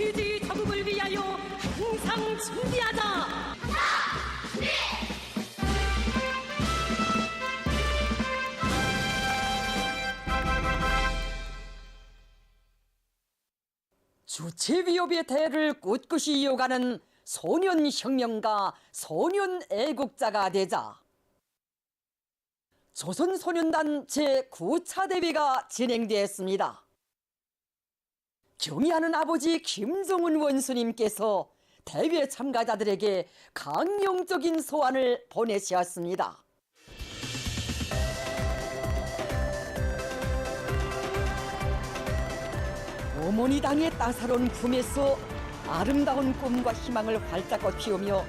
세지 자국을 위하여 항상 준비하자. 주체위협의 대를 꿋꿋이 이어가는 소년혁명가, 소년애국자가 되자 조선소년단 제9차 대회가 진행되었습니다. 경의하는 아버지 김정은 원수님께서 대회 참가자들에게 강령적인 소환을 보내셨습니다. 어머니 당의 따사로운 품에서 아름다운 꿈과 희망을 활짝 피우며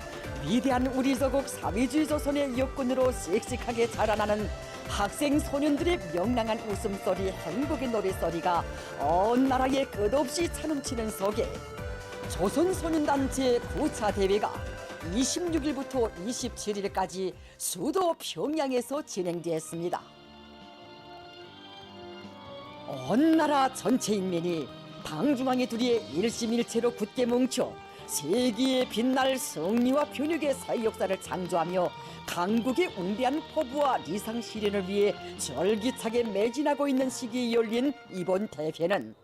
위대한 우리 조국 사회주의 조선의 여군으로 씩씩하게 자라나는 학생 소년들의 명랑한 웃음소리, 행복의 노래소리가 온 나라에 끝없이 차넘치는 속에 조선소년단 제9차 대회가 26일부터 27일까지 수도 평양에서 진행되었습니다. 온 나라 전체 인민이 방중앙의 둘이 일심일체로 굳게 뭉쳐 세기에 빛날 승리와 변혁의 사회 역사를 창조하며 강국의 웅대한 포부와 리상 실현을 위해 절기차게 매진하고 있는 시기에 열린 이번 대회는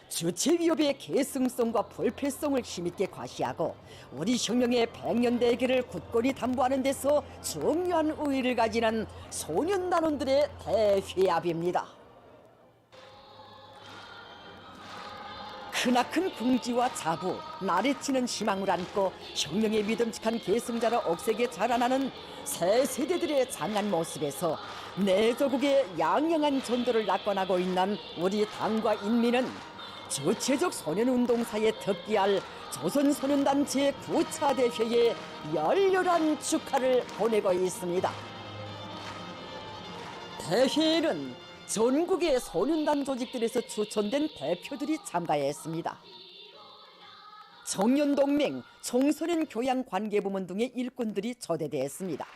주체위협의 계승성과 불패성을 힘있게 과시하고 우리 혁명의 100년 대계를 굳건히 담보하는 데서 중요한 의의를 가지는 소년단원들의 대회합입니다. 크나큰 긍지와 자부, 나래치는 희망을 안고 혁명의 믿음직한 계승자로 억세게 자라나는 새 세대들의 장한 모습에서 내 조국의 양양한 전도를 낙관하고 있는 우리 당과 인민은 주체적 소년운동사에 특기할 조선소년단 제9차 대회에 열렬한 축하를 보내고 있습니다. 대회에는 전국의 소년단 조직들에서 추천된 대표들이 참가했습니다. 청년동맹, 청소년 교양관계부문 등의 일꾼들이 초대되었습니다.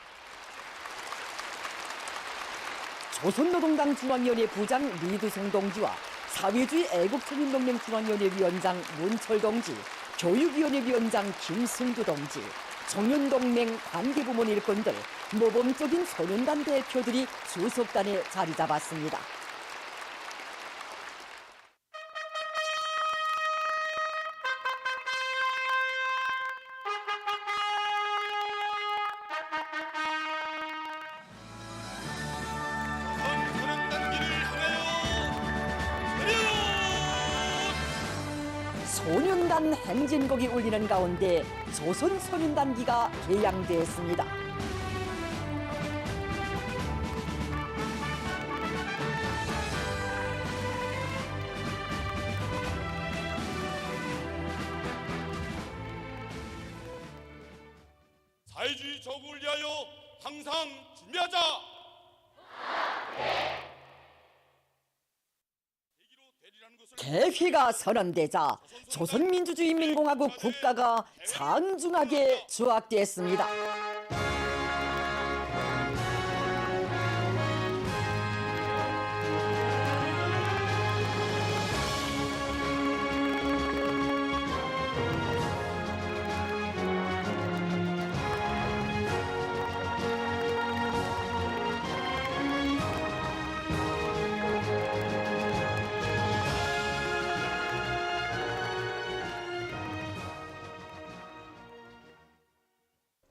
조선노동당 중앙위원회 부장 리두송 동지와 사회주의 애국청년동맹 중앙위원회 위원장 문철 동지, 교육위원회 위원장 김승두 동지, 청년동맹 관계부문 일꾼들, 모범적인 소년단 대표들이 수석단에 자리 잡았습니다. 소년단 행진곡이 울리는 가운데 조선소년단기가 개양되었습니다. 사회주의 조국을 위하여 항상 준비하자. 대회가 선언되자 조선민주주의인민공화국 국가가 장중하게 수확되었습니다.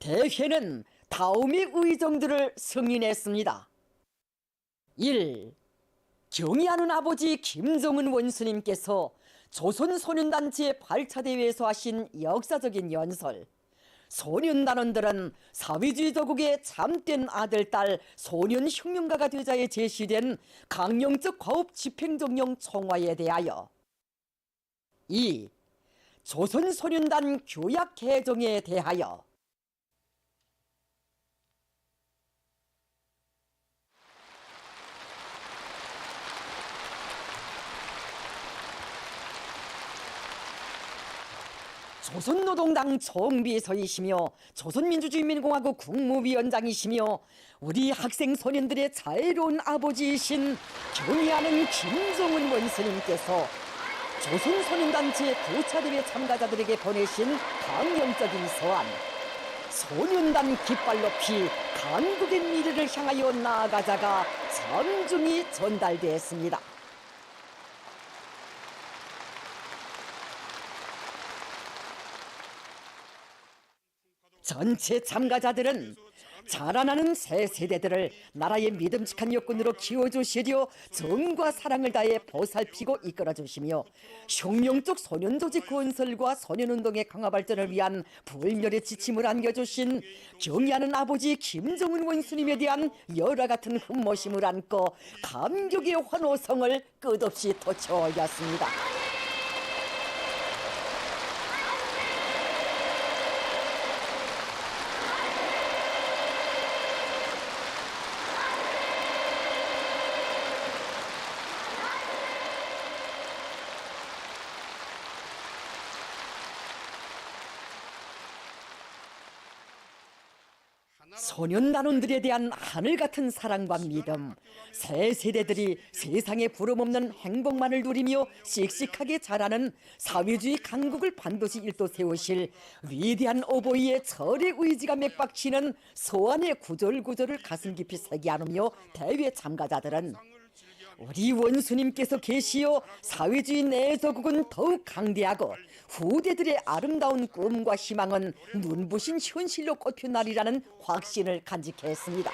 대회는 다음의 의정들을 승인했습니다. 1. 경의하는 아버지 김정은 원수님께서 조선소년단 제8차 대회에서 하신 역사적인 연설, 소년단원들은 사회주의 조국의 참된 아들, 딸, 소년혁명가가 되자에 제시된 강령적 과업 집행정령 총화에 대하여 2. 조선소년단 교약 개정에 대하여 조선노동당 총비서이시며 조선민주주의인민공화국 국무위원장이시며 우리 학생 소년들의 자애로운 아버지이신 경의하는 김정은 원수님께서 조선소년단체 교차대회 참가자들에게 보내신 강령적인 서한. 소년단 깃발 높이 강국의 미래를 향하여 나아가자가 장중히 전달되었습니다. 전체 참가자들은 자라나는 새 세대들을 나라의 믿음직한 일꾼으로 키워주시려 정과 사랑을 다해 보살피고 이끌어주시며 혁명적 소년조직 건설과 소년운동의 강화 발전을 위한 불멸의 지침을 안겨주신 경의하는 아버지 김정은 원수님에 대한 열화 같은 흠모심을 안고 감격의 환호성을 끝없이 토쳐올렸습니다. 소년단원들에 대한 하늘 같은 사랑과 믿음, 새 세대들이 세상에 부름없는 행복만을 누리며 씩씩하게 자라는 사회주의 강국을 반드시 일도 세우실 위대한 어버이의 절의 의지가 맥박치는 소환의 구절구절을 가슴 깊이 새기하며 대회 참가자들은 우리 원수님께서 계시어 사회주의 내조국은 더욱 강대하고 후대들의 아름다운 꿈과 희망은 눈부신 현실로 꽃핀 날이라는 확신을 간직했습니다.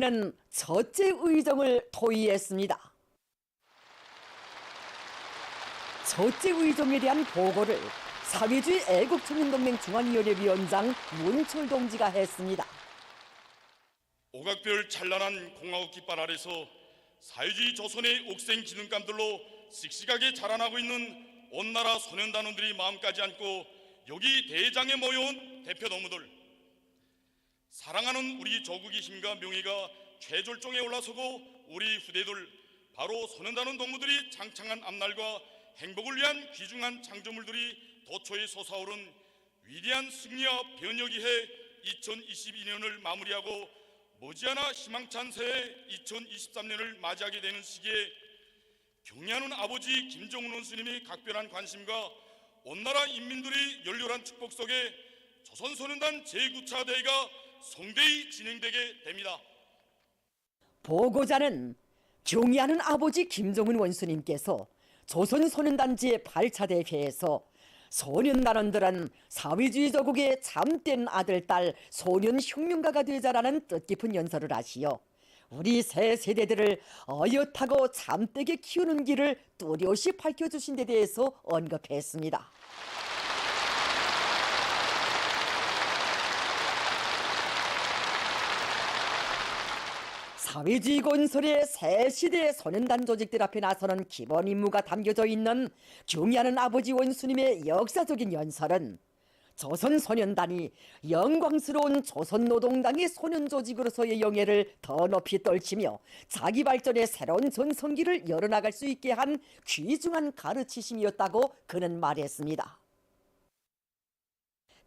대회는 첫째 의정을 토의했습니다. 첫째 의정에 대한 보고를 사회주의 애국청년동맹 중앙위원회 위원장 문철 동지가 했습니다. 오각별 찬란한 공화국 깃발 아래서 사회주의 조선의 옥생 기능감들로 씩씩하게 자라나고 있는 온 나라 소년단원들이 마음까지 안고 여기 대장에 모여온 대표 동무들, 사랑하는 우리 조국의 힘과 명예가 최절정에 올라서고 우리 후대들 바로 소년단원 동무들이 창창한 앞날과 행복을 위한 귀중한 창조물들이 도초에 솟아오른 위대한 승리와 변혁의 해 2022년을 마무리하고 머지않아 희망찬 새해 2023년을 맞이하게 되는 시기에 경의하는 아버지 김정은 원수님의 각별한 관심과 온 나라 인민들의 열렬한 축복 속에 조선소년단 제9차 대회가 성대히 진행되게 됩니다. 보고자는 경의하는 아버지 김정은 원수님께서 조선소년단 제8차 대회에서 소년단원들은 사회주의 조국의 참된 아들, 딸, 소년 혁명가가 되자라는 뜻깊은 연설을 하시어 우리 새 세대들을 어엿하고 참되게 키우는 길을 뚜렷이 밝혀주신 데 대해서 언급했습니다. 사회주의 건설의 새 시대의 소년단 조직들 앞에 나서는 기본 임무가 담겨져 있는 경의하는 아버지 원수님의 역사적인 연설은 조선소년단이 영광스러운 조선노동당의 소년조직으로서의 영예를 더 높이 떨치며 자기 발전의 새로운 전성기를 열어나갈 수 있게 한 귀중한 가르치심이었다고 그는 말했습니다.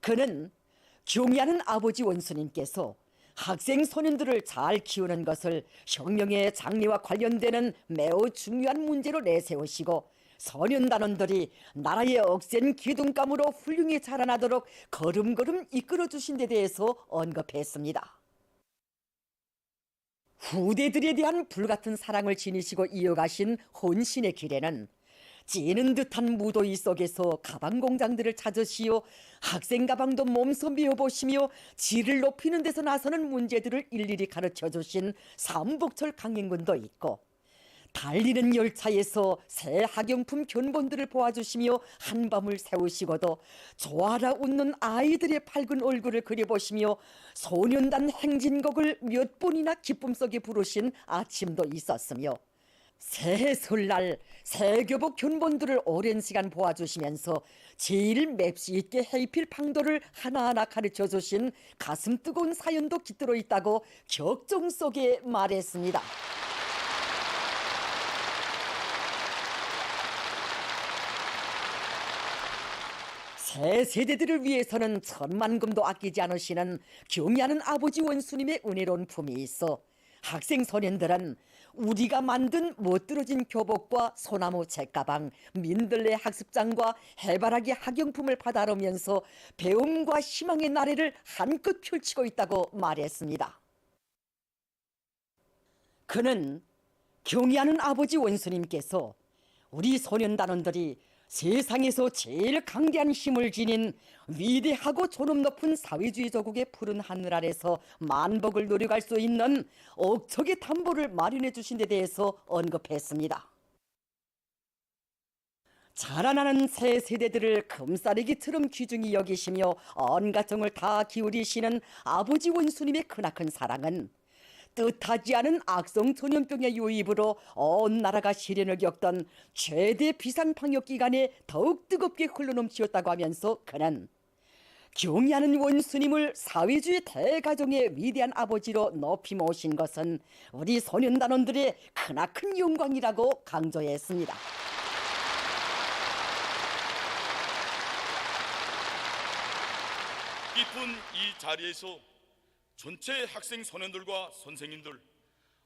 그는 경의하는 아버지 원수님께서 학생 소년들을 잘 키우는 것을 혁명의 장래와 관련되는 매우 중요한 문제로 내세우시고 소년단원들이 나라의 억센 기둥감으로 훌륭히 자라나도록 걸음걸음 이끌어주신 데 대해서 언급했습니다. 후대들에 대한 불같은 사랑을 지니시고 이어가신 혼신의 길에는 찌는 듯한 무더위 속에서 가방 공장들을 찾으시어 학생 가방도 몸소 메어보시며 질을 높이는 데서 나서는 문제들을 일일이 가르쳐주신 삼복철 강행군도 있고 달리는 열차에서 새 학용품 견본들을 보아주시며 한밤을 새우시고도 좋아라 웃는 아이들의 밝은 얼굴을 그려보시며 소년단 행진곡을 몇 번이나 기쁨 속에 부르신 아침도 있었으며 새해 설날 새 교복 견본들을 오랜 시간 보아주시면서 제일 맵시 있게 해입힐 방도를 하나하나 가르쳐 주신 가슴 뜨거운 사연도 깃들어 있다고 격정 속에 말했습니다. 새 세대들을 위해서는 천만금도 아끼지 않으시는 경애하는 아버지 원수님의 은혜로운 품이 있어 학생 소년들은 우리가 만든 멋들어진 교복과 소나무 책가방, 민들레 학습장과 해바라기 학용품을 받아오면서 배움과 희망의 나래를 한껏 펼치고 있다고 말했습니다. 그는 경애하는 아버지 원수님께서 우리 소년단원들이 세상에서 제일 강대한 힘을 지닌 위대하고 존엄 높은 사회주의 조국의 푸른 하늘 아래서 만복을 누려갈 수 있는 억척의 담보를 마련해 주신 데 대해서 언급했습니다. 자라나는 새 세대들을 금싸레기처럼 귀중히 여기시며 온갖 정을 다 기울이시는 아버지 원수님의 크나큰 사랑은 뜻하지 않은 악성 전염병의 유입으로 온 나라가 시련을 겪던 최대 비상방역기간에 더욱 뜨겁게 흘러넘치었다고 하면서 그는 경애하는 원수님을 사회주의 대가정의 위대한 아버지로 높이 모신 것은 우리 소년단원들의 크나큰 영광이라고 강조했습니다. 깊은 이 자리에서 전체 학생 소년들과 선생님들,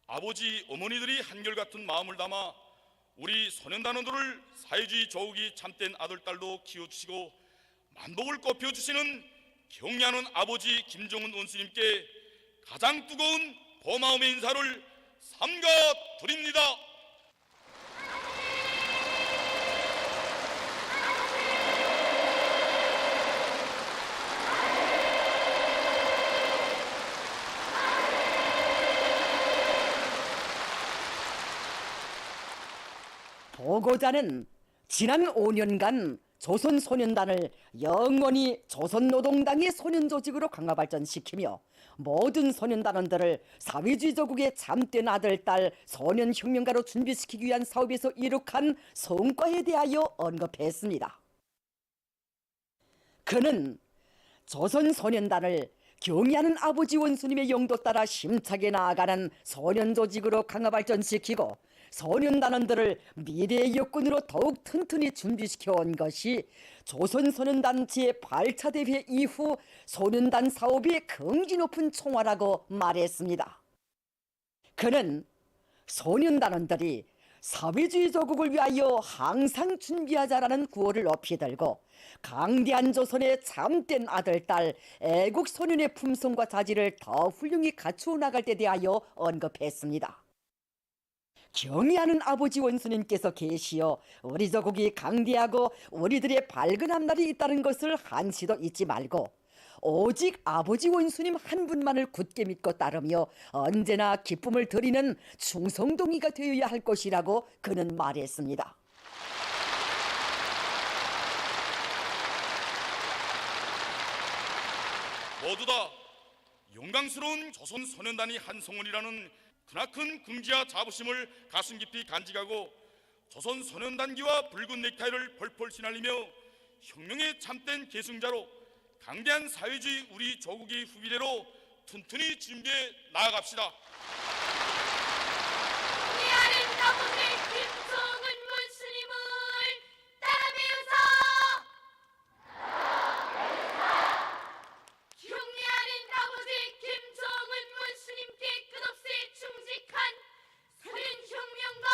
아버지, 어머니들이 한결같은 마음을 담아 우리 소년단원들을 사회주의 조국이 참된 아들, 딸도 키워주시고 만복을 꼽혀주시는 경애하는 아버지 김정은 원수님께 가장 뜨거운 고마움의 인사를 삼가 드립니다. 보고자는 지난 5년간 조선소년단을 영원히 조선노동당의 소년조직으로 강화발전시키며 모든 소년단원들을 사회주의 조국의 참된 아들, 딸, 소년혁명가로 준비시키기 위한 사업에서 이룩한 성과에 대하여 언급했습니다. 그는 조선소년단을 경애하는 아버지 원수님의 영도 따라 힘차게 나아가는 소년조직으로 강화발전시키고 소년단원들을 미래의 여건으로 더욱 튼튼히 준비시켜 온 것이 조선소년단 제8차 대회 이후 소년단 사업의 긍지 높은 총화라고 말했습니다. 그는 소년단원들이 사회주의 조국을 위하여 항상 준비하자라는 구호를 높이 들고 강대한 조선의 참된 아들, 딸, 애국 소년의 품성과 자질을 더 훌륭히 갖추어 나갈 때 대하여 언급했습니다. 경애하는 아버지 원수님께서 계시어 우리 조국이 강대하고 우리들의 밝은 앞날이 있다는 것을 한시도 잊지 말고 오직 아버지 원수님 한 분만을 굳게 믿고 따르며 언제나 기쁨을 드리는 충성동이가 되어야 할 것이라고 그는 말했습니다. 모두 다 영광스러운 조선 소년단이 한 성원이라는 크나큰 긍지와 자부심을 가슴 깊이 간직하고 조선 소년단기와 붉은 넥타이를 펄펄 휘날리며 혁명의 참된 계승자로 강대한 사회주의 우리 조국의 후비대로 튼튼히 준비해 나아갑시다. 경애하는 아버지 김정은 원수님을 따라배우사. 경애하는 아버지 김정은 원수님께 끝없이 충직한 소년혁명가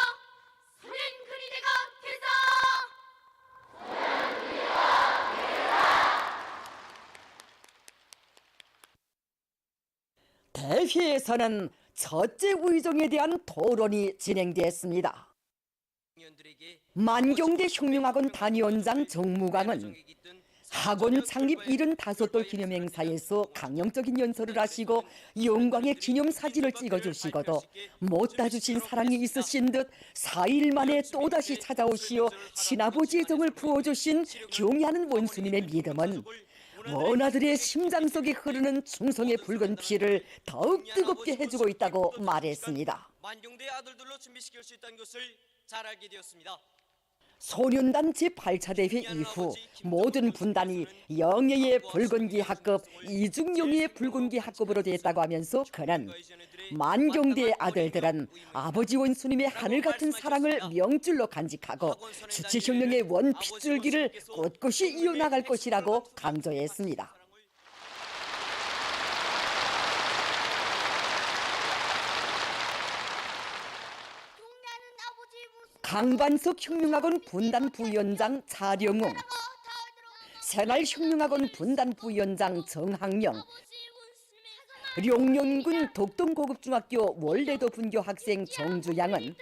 소년근위대가 되사. 대회에서는 첫째 의정에 대한 토론이 진행됐습니다. 만경대 혁명학원 단위원장 정무광은 학원 창립 75돌 기념행사에서 강령적인 연설을 하시고 영광의 기념사진을 찍어주시고도 못다 주신 사랑이 있으신 듯 4일 만에 또다시 찾아오시어 친아버지의 정을 부어주신 경애하는 원수님의 믿음은 원아들의 심장 속에 흐르는 충성의 붉은 피를 더욱 뜨겁게 해주고 있다고 말했습니다. 만경대의 아들들로 준비시킬 수 있다는 것을 잘 알게 되었습니다. 소년단 제8차 대회 이후 모든 분단이 영예의 붉은기 학급, 이중영예의 붉은기 학급으로 됐다고 하면서 그는 만경대의 아들들은 아버지 원수님의 하늘같은 사랑을 명줄로 간직하고 주체혁명의 원핏줄기를 꿋꿋이 이어나갈 것이라고 강조했습니다. 강반석 혁명학원 분단 부위원장 자령웅, 새날 혁명학원 분단 부위원장 정학령, 룡년군 독동고급중학교 월레도 분교 학생 정주양은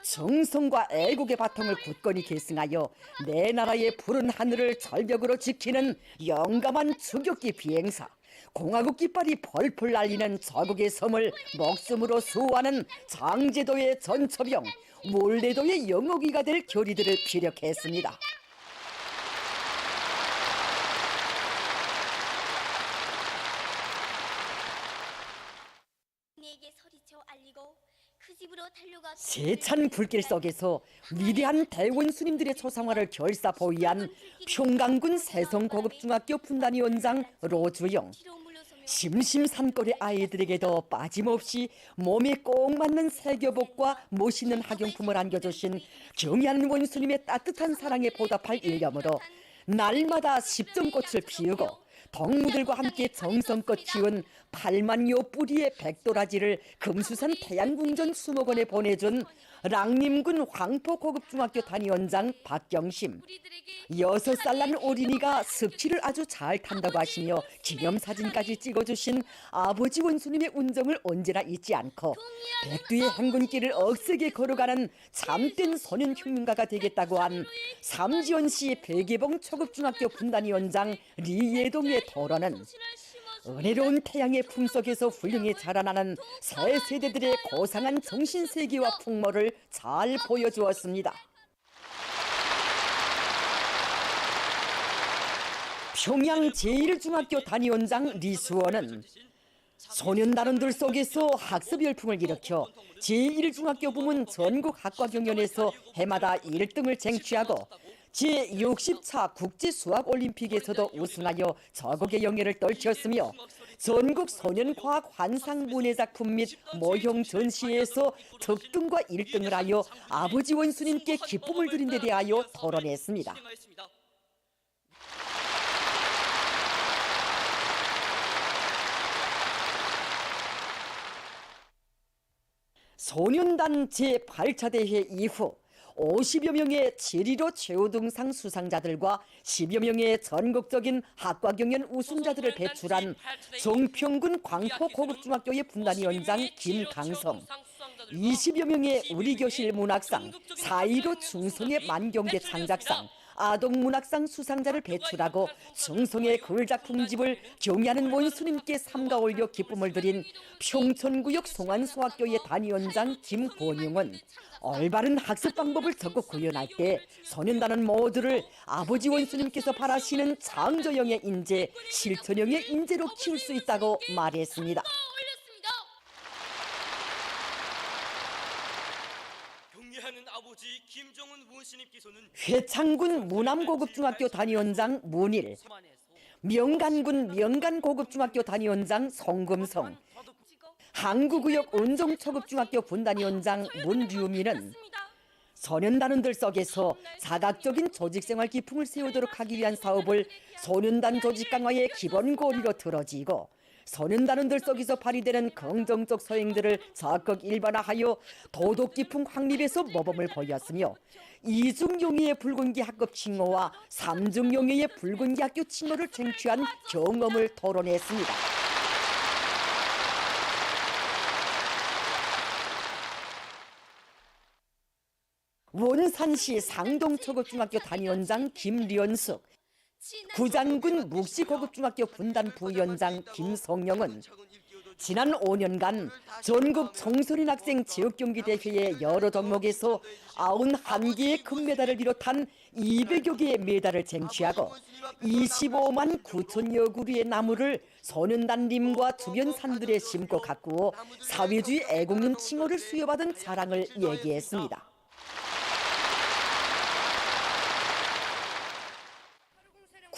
정성과 애국의 바통을 굳건히 계승하여 내 나라의 푸른 하늘을 절벽으로 지키는 영감한 추격기 비행사, 공화국 깃발이 펄펄 날리는 저국의 섬을 목숨으로 수호하는 장제도의 전처병, 몰래도의 영호기가 될 교리들을 피력했습니다. 세찬 불길 속에서 위대한 대원수님들의 초상화를 결사 보위한 평강군 세성고급중학교 분단위원장 로주영, 심심산골의 아이들에게도 빠짐없이 몸에 꼭 맞는 새교복과 멋있는 학용품을 안겨주신 경애하는 원수님의 따뜻한 사랑에 보답할 일념으로 날마다 10점꽃을 피우고 동무들과 함께 정성껏 키운 8만여 뿌리의 백도라지를 금수산 태양궁전 수목원에 보내준 랑림군 황포고급중학교 단위원장 박경심, 6살 난 어린이가 습지를 아주 잘 탄다고 하시며 기념사진까지 찍어주신 아버지 원수님의 운정을 언제나 잊지 않고 백두의 행군길을 억세게 걸어가는 참된 소년혁명가가 되겠다고 한 삼지연시 백예봉 초급중학교 분단위원장 리예동의 토론은 은혜로운 태양의 품속에서 훌륭히 자라나는 새 세대들의 고상한 정신세계와 풍모를 잘 보여주었습니다. 평양 제1중학교 단위원장 리수원은 소년단원들 속에서 학습 열풍을 일으켜 제1중학교 부문 전국 학과경연에서 해마다 1등을 쟁취하고 제60차 국제수학올림픽에서도 우승하여 저국의 영예를 떨쳤으며 전국 소년과학 환상문예작품 및 모형 전시회에서 특등과 1등을 하여 아버지 원수님께 기쁨을 드린 데 대하여 토론했습니다. 소년단 제8차 대회 이후 50여 명의 제1호 최우등상 수상자들과 10여 명의 전국적인 학과경연 우승자들을 배출한 정평군 광포고급중학교의 분단위원장 김강성, 20여 명의 우리교실 문학상, 4.15 충성의 만경대 창작상, 아동문학상 수상자를 배출하고 충성의 글작품집을 경애하는 원수님께 삼가 올려 기쁨을 드린 평촌구역 송안소학교의 단위원장 김권용은 올바른 학습 방법을 적극 구현할 때 소년단원 모두를 아버지 원수님께서 바라시는 창조형의 인재, 실천형의 인재로 키울 수 있다고 말했습니다. 회창군 무남고급중학교 단위원장 문일, 명간군 명간고급중학교 단위원장 송금성, 항구구역 은정초급중학교 분단위원장 문류민은 소년단원들 속에서 자각적인 조직생활 기풍을 세우도록 하기 위한 사업을 소년단 조직 강화의 기본 고리로 들어지고 소년단원들 속에서 발휘되는 긍정적 소행들을 적극 일반화하여 도덕 기풍 확립에서 모범을 보였으며 이중용의의 붉은기 학급 칭호와 삼중용의의 붉은기 학교 칭호를 쟁취한 경험을 토론했습니다. 원산시 상동초급중학교 단위원장 김련숙, 구장군 묵시고급중학교 분단 부위원장 김성영은 지난 5년간 전국 청소년 학생 체육경기 대회의 여러 종목에서 91개의 금메달을 비롯한 200여 개의 메달을 쟁취하고 25만 9천여 그루의 나무를 소년단 림과 주변 산들에 심고 가꾸어 사회주의 애국민 칭호를 수여받은 자랑을 얘기했습니다.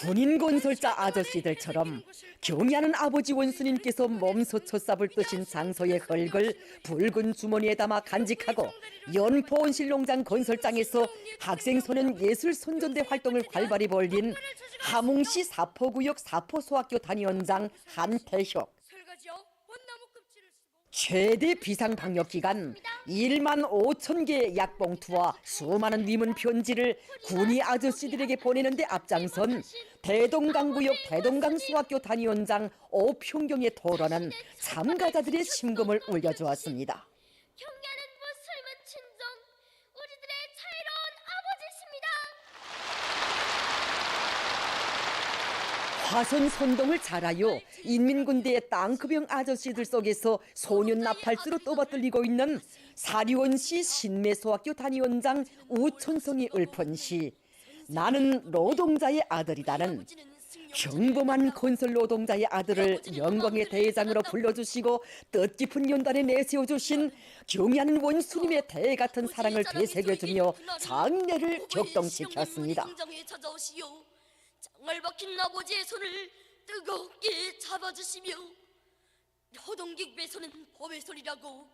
군인 건설자 아저씨들처럼 경의하는 아버지 원수님께서 몸소 첫삽을 뜨신 장소의 흙을 붉은 주머니에 담아 간직하고 연포 온실농장 건설장에서 학생 소년 예술 선전대 활동을 활발히 벌린 함흥시 사포구역 사포소학교 단위원장 한태혁. 최대 비상방역기간 1만 5천 개의 약봉투와 수많은 위문 편지를 군이 아저씨들에게 보내는 데 앞장선 대동강구역 대동강수학교 단위원장 오평경의 토론은 참가자들의 심금을 울려주었습니다. 경야는 무술문 친정 우리들의 자유로운 아버지십니다. 화선 선동을 잘하여 인민군대의 땅크병 아저씨들 속에서 소년 나팔수로 떠받들리고 있는 사리원시 신매소학교 단위원장 우천성이 읊은 나는 노동자의 아들이다는 평범한 건설 노동자의 아들을 영광의 대장으로 불러주시고 뜻깊은 연단에 내세워주신 경의하는 원수님의 대 같은 사랑을 되새겨주며 장례를 격동시켰습니다. 장을 박힌 아버지의 손을 뜨겁게 잡아주시며 노동객의 손은 법의 손이라고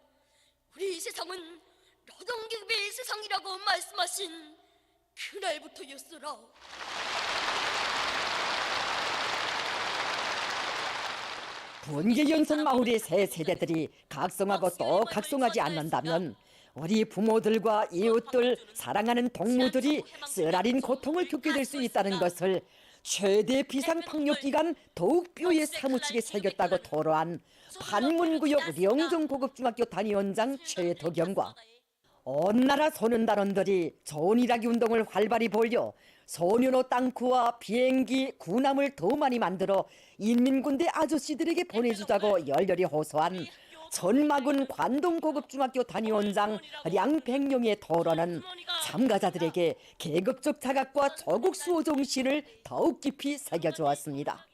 우리 세상은 노동객의 세상이라고 말씀하신 그날부터였으라. 분계연선 마을의 새 세대들이 각성하고 또 각성하지 않는다면 우리 부모들과 이웃들, 사랑하는 동무들이 쓰라린 고통을 겪게 될 수 있다는 것을 최대 비상방역기간 더욱 뼈에 사무치게 새겼다고 토로한 판문구역 령정고급중학교 단위원장 최덕영과 온 나라 소년단원들이 좋은 일하기 운동을 활발히 벌여 소년호 땅크와 비행기, 군함을 더 많이 만들어 인민군대 아저씨들에게 보내주자고 열렬히 호소한 전마군 관동고급중학교 단위원장 량백령의 토론은 참가자들에게 계급적 자각과 조국 수호 정신을 더욱 깊이 새겨주었습니다.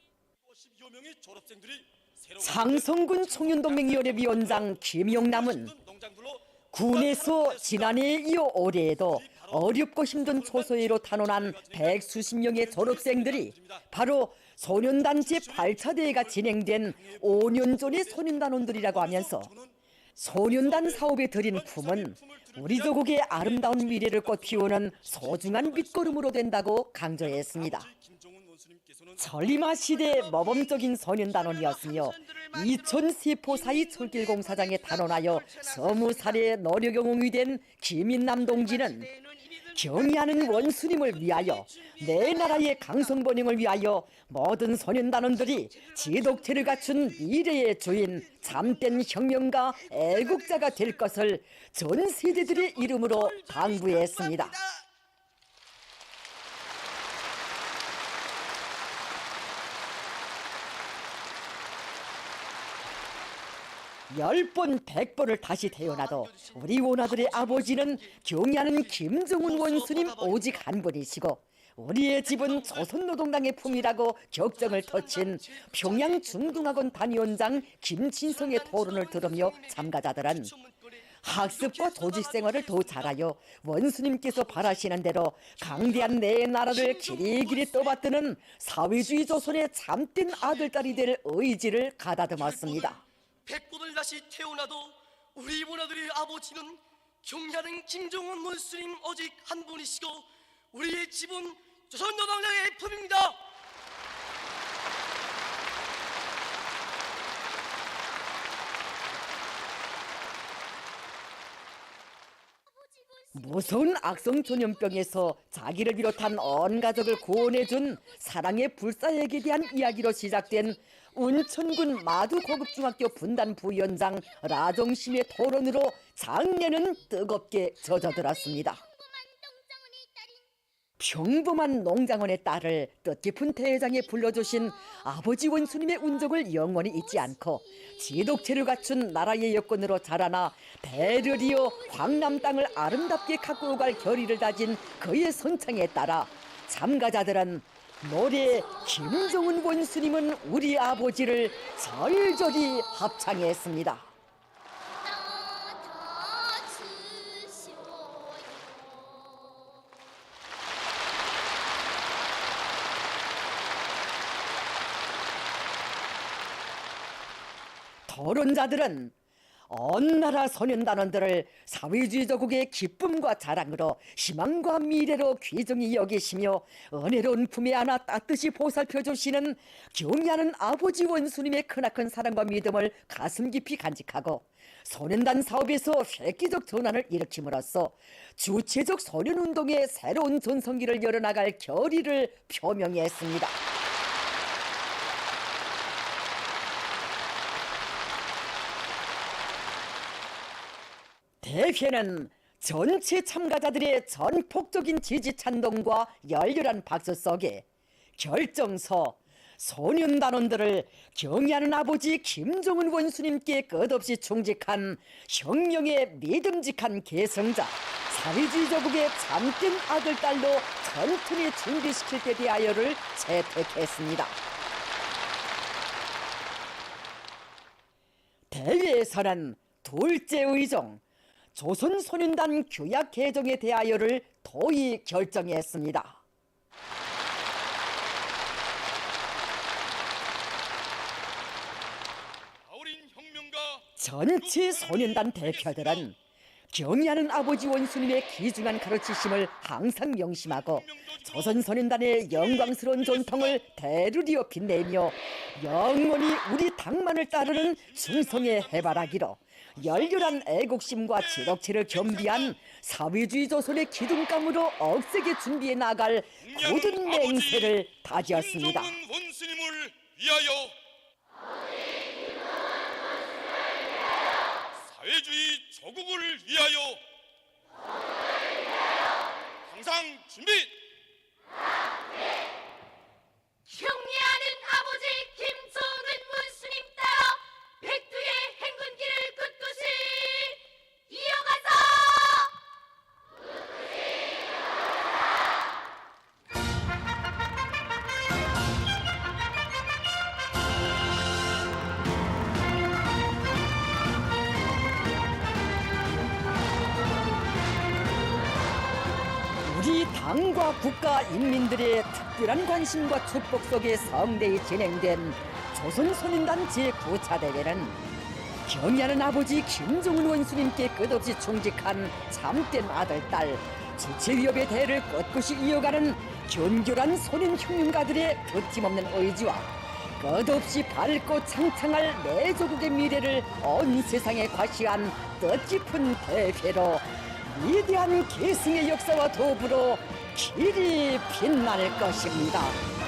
상성군 청년동맹위원회 위원장 김용남은 군에서 지난해에 이어 올해에도 어렵고 힘든 초소외로 탄원한 100수십 명의 졸업생들이 바로 소년단 제8차 대회가 진행된 5년 전의 소년단원들이라고 하면서 소년단 사업에 들인 품은 우리 조국의 아름다운 미래를 꽃피우는 소중한 밑거름으로 된다고 강조했습니다. 전리마 시대 모범적인 소년단원이었으며 2000세포사이 철길공사장에 단원하여 서무살에 노력영웅이 된 김인남 동지는 경의하는 원수님을 위하여 내 나라의 강성번영을 위하여 모든 소년단원들이 지독체를 갖춘 미래의 주인 참된 혁명가 애국자가 될 것을 전 세대들의 이름으로 당부했습니다. 10번 100번을 다시 태어나도 우리 원아들의 아버지는 경의하는 김정은 원수님 오직 한 분이시고 우리의 집은 조선노동당의 품이라고 격정을 터친 평양 중등학원 단위원장 김진성의 토론을 들으며 참가자들은 학습과 조직 생활을 더 잘하여 원수님께서 바라시는 대로 강대한 내 나라를 길이길이 떠받드는 사회주의 조선의 참된 아들딸이 될 의지를 가다듬었습니다. 100번을 다시 태어나도 우리 원아들의 아버지는 경의하는 김정은 원수님 오직 한 분이시고 우리의 집은 조선노동당의 품입니다. 무서운 악성 전염병에서 자기를 비롯한 온 가족을 구원해준 사랑의 불사에게 대한 이야기로 시작된 운천군 마두고급중학교 분단 부위원장 라정심의 토론으로 장례는 뜨겁게 젖어들었습니다. 평범한 농장원의 딸을 뜻깊은 대장에 불러주신 아버지 원수님의 운적을 영원히 잊지 않고 지독체를 갖춘 나라의 여건으로 자라나 대를 이어 광남 땅을 아름답게 가꾸어 갈 결의를 다진 그의 선창에 따라 참가자들은 노래 김정은 원수님은 우리 아버지를 절절히 합창했습니다. 토론자들은 온 나라 소년단원들을 사회주의 조국의 기쁨과 자랑으로 희망과 미래로 귀중히 여기시며 은혜로운 품에 안아 따뜻이 보살펴 주시는 경애하는 아버지 원수님의 크나큰 사랑과 믿음을 가슴 깊이 간직하고 소년단 사업에서 획기적 전환을 일으킴으로써 주체적 소년운동의 새로운 전성기를 열어나갈 결의를 표명했습니다. 대회는 전체 참가자들의 전폭적인 지지 찬동과 열렬한 박수 속에 결정서 소년단원들을 경애하는 아버지 김정은 원수님께 끝없이 충직한 혁명의 믿음직한 계승자 사회주의 조국의 참된 아들 딸로 전투에 준비시킬 때 대하여를 채택했습니다. 대회에서는 둘째 의정 조선소년단 규약 개정에 대하여를 도의 결정했습니다. 전체 소년단 대표들은 경애하는 아버지 원수님의 귀중한 가르치심을 항상 명심하고 조선소년단의 영광스러운 전통을 대를 이어 빛내며 영원히 우리 당만을 따르는 충성의 해바라기로 열렬한 애국심과 지독체를 겸비한 사회주의 조선의 기둥감으로 억세게 준비해 나갈 굳은 맹세를 다지었습니다. 원수님을 위하여 사회주의 조국을 위하여 항상 준비. 경애하는 아버지 김정은 원수님 따라 백두의 행군길을 굳굳이 이어가서 우리 당과 국가 인민들의 특별한 관심과 축복 속에 성대히 진행된 조선소년단 제9차 대회는 경애하는 아버지 김정은 원수님께 끝없이 충직한 참된 아들, 딸, 주체위협의 대를 꿋꿋이 이어가는 견결한 소년혁명가들의 거침없는 의지와 끝없이 밝고 창창할 내 조국의 미래를 온 세상에 과시한 뜻깊은 대회로 위대한 계승의 역사와 더불어 길이 빛날 것입니다.